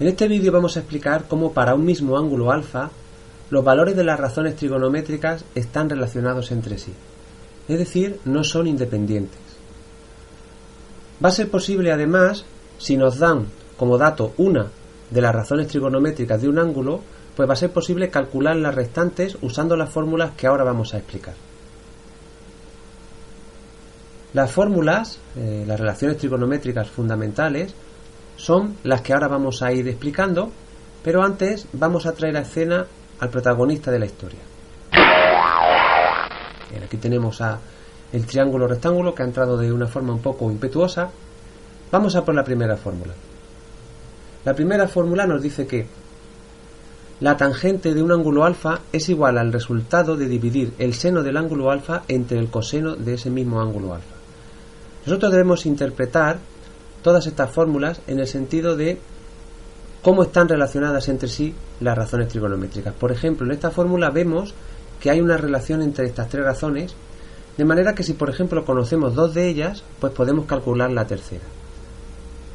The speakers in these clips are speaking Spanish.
En este vídeo vamos a explicar cómo para un mismo ángulo alfa los valores de las razones trigonométricas están relacionados entre sí, es decir, no son independientes. Va a ser posible además, si nos dan como dato una de las razones trigonométricas de un ángulo, pues va a ser posible calcular las restantes usando las fórmulas que ahora vamos a explicar. Las fórmulas, las relaciones trigonométricas fundamentales, son las que ahora vamos a ir explicando, pero antes vamos a traer a escena al protagonista de la historia. Bien, aquí tenemos el triángulo rectángulo que ha entrado de una forma un poco impetuosa. Vamos a por la primera fórmula. La primera fórmula nos dice que la tangente de un ángulo alfa es igual al resultado de dividir el seno del ángulo alfa entre el coseno de ese mismo ángulo alfa. Nosotros debemos interpretar todas estas fórmulas en el sentido de cómo están relacionadas entre sí las razones trigonométricas. Por ejemplo, en esta fórmula vemos que hay una relación entre estas tres razones, de manera que si por ejemplo conocemos dos de ellas, pues podemos calcular la tercera.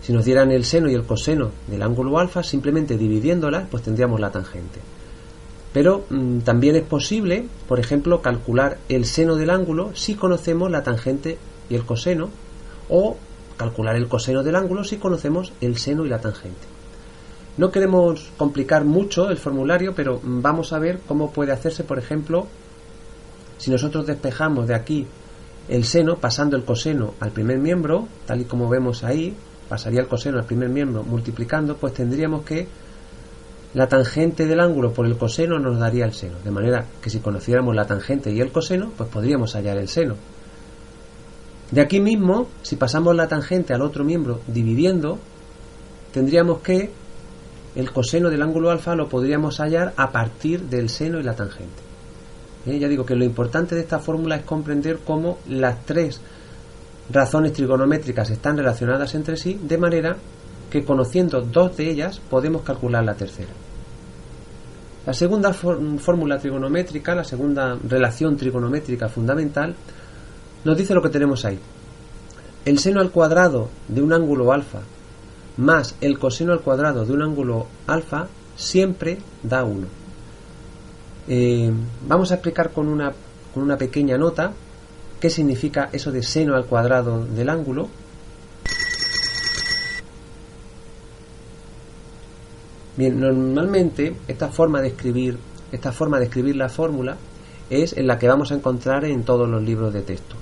Si nos dieran el seno y el coseno del ángulo alfa, simplemente dividiéndolas, pues tendríamos la tangente. Pero también es posible, por ejemplo, calcular el seno del ángulo si conocemos la tangente y el coseno, o calcular el coseno del ángulo si conocemos el seno y la tangente. No queremos complicar mucho el formulario, pero vamos a ver cómo puede hacerse, por ejemplo, si nosotros despejamos de aquí el seno pasando el coseno al primer miembro, tal y como vemos ahí, pasaría el coseno al primer miembro multiplicando, pues tendríamos que la tangente del ángulo por el coseno nos daría el seno, de manera que si conociéramos la tangente y el coseno, pues podríamos hallar el seno. De aquí mismo, si pasamos la tangente al otro miembro dividiendo, tendríamos que el coseno del ángulo alfa lo podríamos hallar a partir del seno y la tangente. Ya digo que lo importante de esta fórmula es comprender cómo las tres razones trigonométricas están relacionadas entre sí, de manera que conociendo dos de ellas podemos calcular la tercera. La segunda fórmula trigonométrica, la segunda relación trigonométrica fundamental, nos dice lo que tenemos ahí. El seno al cuadrado de un ángulo alfa más el coseno al cuadrado de un ángulo alfa siempre da 1. Vamos a explicar con una pequeña nota qué significa eso de seno al cuadrado del ángulo. Bien, normalmente esta forma de escribir la fórmula es en la que vamos a encontrar en todos los libros de texto,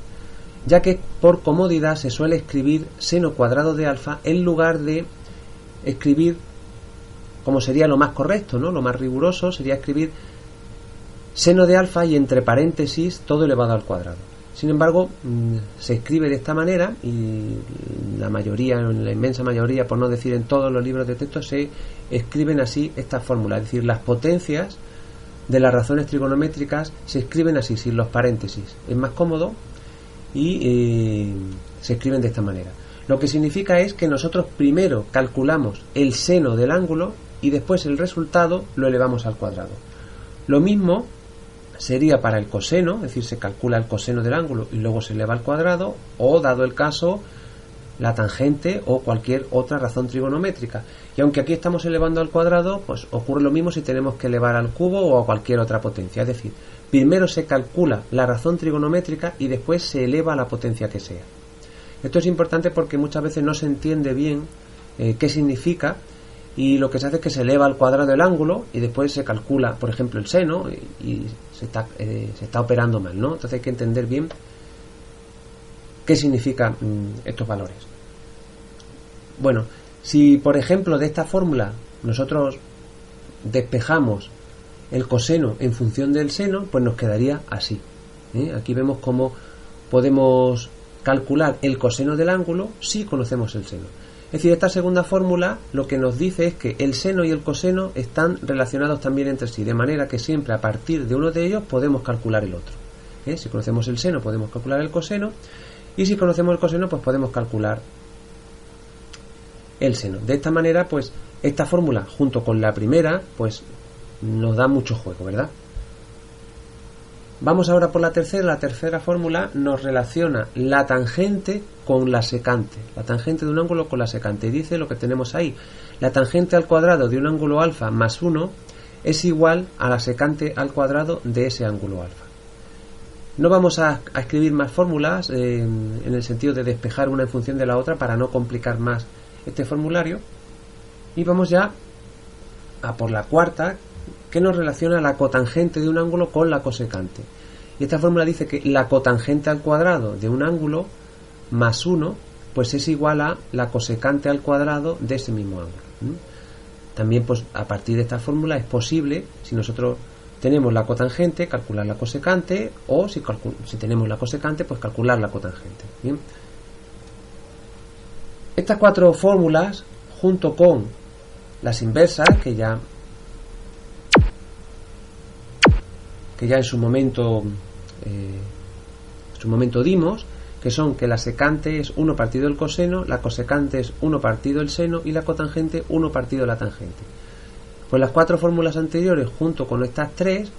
ya que por comodidad se suele escribir seno cuadrado de alfa en lugar de escribir, como sería lo más correcto, ¿no? Lo más riguroso sería escribir seno de alfa y entre paréntesis todo elevado al cuadrado. Sin embargo, se escribe de esta manera y la inmensa mayoría, por no decir en todos los libros de texto, se escriben así esta fórmula, es decir, las potencias de las razones trigonométricas se escriben así, sin los paréntesis. Es más cómodo y se escriben de esta manera. Lo que significa es que nosotros primero calculamos el seno del ángulo y después el resultado lo elevamos al cuadrado. Lo mismo sería para el coseno, es decir, se calcula el coseno del ángulo y luego se eleva al cuadrado, o dado el caso, la tangente o cualquier otra razón trigonométrica. Y aunque aquí estamos elevando al cuadrado, pues ocurre lo mismo si tenemos que elevar al cubo o a cualquier otra potencia. Es decir, primero se calcula la razón trigonométrica y después se eleva a la potencia que sea. Esto es importante porque muchas veces no se entiende bien qué significa, y lo que se hace es que se eleva al cuadrado el ángulo y después se calcula, por ejemplo, el seno y se está operando mal, ¿no? Entonces hay que entender bien qué significan estos valores. Bueno, si por ejemplo de esta fórmula nosotros despejamos el coseno en función del seno, pues nos quedaría así. Aquí vemos cómo podemos calcular el coseno del ángulo si conocemos el seno. Es decir, esta segunda fórmula lo que nos dice es que el seno y el coseno están relacionados también entre sí, de manera que siempre a partir de uno de ellos podemos calcular el otro. Si conocemos el seno podemos calcular el coseno, y si conocemos el coseno pues podemos calcular el seno. De esta manera, pues esta fórmula junto con la primera pues nos da mucho juego, ¿verdad? Vamos ahora por la tercera. La tercera fórmula nos relaciona la tangente con la secante. La tangente de un ángulo con la secante. Y dice lo que tenemos ahí. La tangente al cuadrado de un ángulo alfa más 1 es igual a la secante al cuadrado de ese ángulo alfa. No vamos a escribir más fórmulas en el sentido de despejar una en función de la otra para no complicar más este formulario. Y vamos ya a por la cuarta, que nos relaciona la cotangente de un ángulo con la cosecante. Y esta fórmula dice que la cotangente al cuadrado de un ángulo más 1 pues es igual a la cosecante al cuadrado de ese mismo ángulo. También pues a partir de esta fórmula es posible, si nosotros tenemos la cotangente, calcular la cosecante, o si tenemos la cosecante, pues calcular la cotangente. ¿Bien? Estas cuatro fórmulas, junto con las inversas, que ya en su momento dimos, que son que la secante es 1 partido el coseno, la cosecante es 1 partido el seno y la cotangente 1 partido la tangente. Pues las cuatro fórmulas anteriores junto con estas tres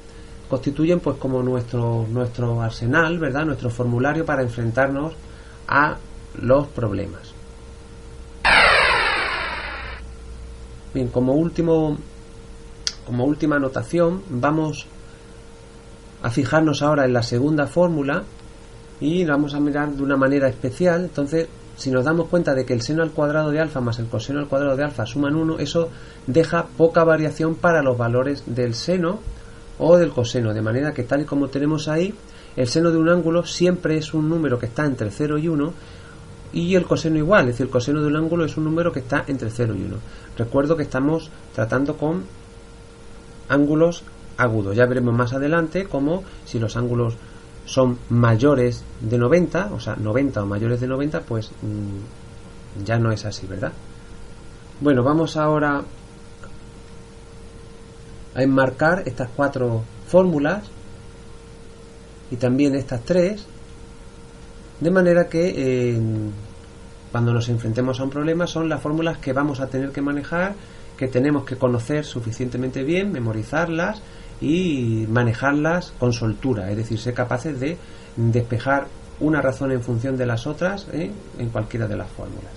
constituyen pues como nuestro arsenal, ¿verdad? Nuestro formulario para enfrentarnos a los problemas. Bien, como última anotación vamos a fijarnos ahora en la segunda fórmula y la vamos a mirar de una manera especial. Entonces, si nos damos cuenta de que el seno al cuadrado de alfa más el coseno al cuadrado de alfa suman 1, eso deja poca variación para los valores del seno o del coseno, de manera que tal y como tenemos ahí, el seno de un ángulo siempre es un número que está entre 0 y 1 y el coseno igual, es decir, el coseno de un ángulo es un número que está entre 0 y 1. Recuerdo que estamos tratando con ángulos agudos. Ya veremos más adelante cómo si los ángulos son mayores de 90, o sea, 90 o mayores de 90, pues ya no es así, ¿verdad? Bueno, vamos ahora a enmarcar estas cuatro fórmulas y también estas tres, de manera que cuando nos enfrentemos a un problema son las fórmulas que vamos a tener que manejar, que tenemos que conocer suficientemente bien, memorizarlas y manejarlas con soltura, es decir, ser capaces de despejar una razón en función de las otras en cualquiera de las fórmulas.